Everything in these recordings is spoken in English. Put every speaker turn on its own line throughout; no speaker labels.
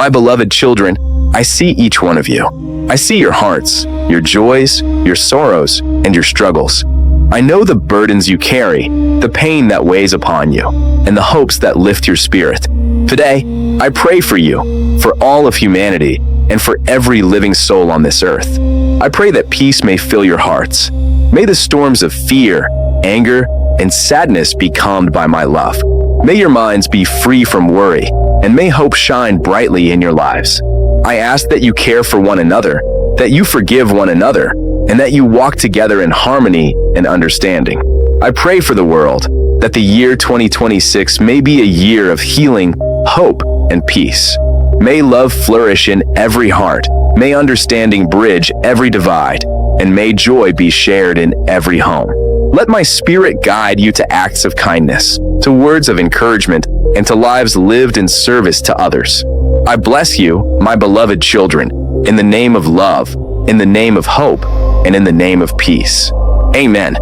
My beloved children, I see each one of you. I see your hearts, your joys, your sorrows, and your struggles. I know the burdens you carry, the pain that weighs upon you, and the hopes that lift your spirit. Today, I pray for you, for all of humanity, and for every living soul on this earth. I pray that peace may fill your hearts. May the storms of fear, anger, and sadness be calmed by my love. May your minds be free from worry, and may hope shine brightly in your lives. I ask that you care for one another, that you forgive one another, and that you walk together in harmony and understanding. I pray for the world, that the year 2026 may be a year of healing, hope, and peace. May love flourish in every heart, may understanding bridge every divide, and may joy be shared in every home. Let my spirit guide you to acts of kindness, to words of encouragement, and to lives lived in service to others. I bless you, my beloved children, in the name of love, in the name of hope, and in the name of peace. Amen.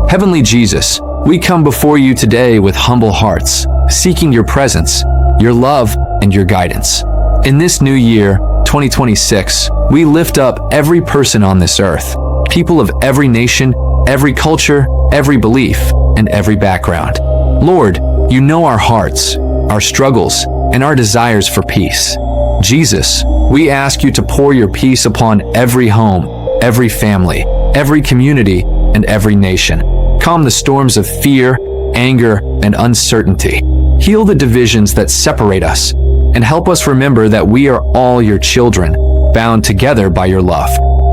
Heavenly Jesus, we come before you today with humble hearts, seeking your presence, your love, and your guidance. In this new year, 2026, we lift up every person on this earth, people of every nation, every culture, every belief, and every background. Lord, you know our hearts, our struggles, and our desires for peace. Jesus, we ask you to pour your peace upon every home, every family, every community, and every nation. Calm the storms of fear, anger, and uncertainty. Heal the divisions that separate us, and help us remember that we are all your children, bound together by your love.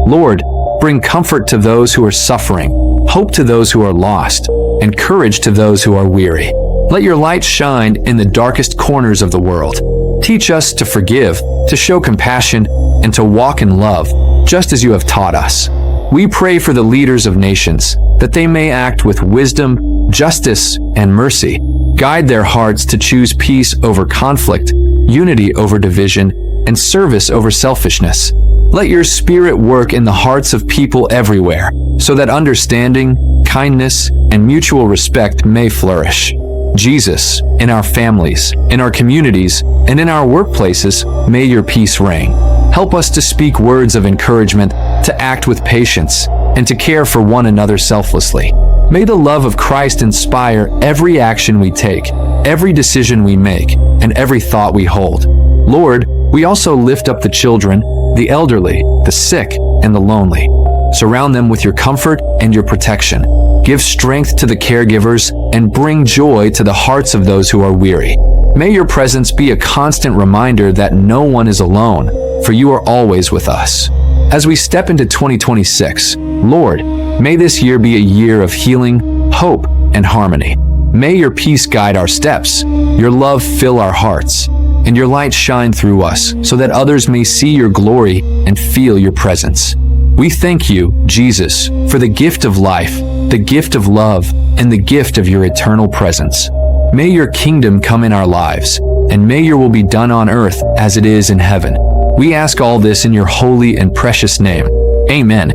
Lord, bring comfort to those who are suffering, hope to those who are lost, and courage to those who are weary. Let your light shine in the darkest corners of the world. Teach us to forgive, to show compassion, and to walk in love, just as you have taught us. We pray for the leaders of nations, that they may act with wisdom, justice, and mercy. Guide their hearts to choose peace over conflict, unity over division, and service over selfishness. Let your spirit work in the hearts of people everywhere, so that understanding, kindness, and mutual respect may flourish. Jesus, in our families, in our communities, and in our workplaces, may your peace reign. Help us to speak words of encouragement, to act with patience, and to care for one another selflessly. May the love of Christ inspire every action we take, every decision we make, and every thought we hold. Lord, we also lift up the children, the elderly, the sick, and the lonely. Surround them with your comfort and your protection. Give strength to the caregivers and bring joy to the hearts of those who are weary. May your presence be a constant reminder that no one is alone, for you are always with us. As we step into 2026, Lord, may this year be a year of healing, hope, and harmony. May your peace guide our steps, your love fill our hearts, and your light shine through us so that others may see your glory and feel your presence. We thank you, Jesus, for the gift of life, the gift of love, and the gift of your eternal presence. May your kingdom come in our lives, and may your will be done on earth as it is in heaven. We ask all this in your holy and precious name. Amen.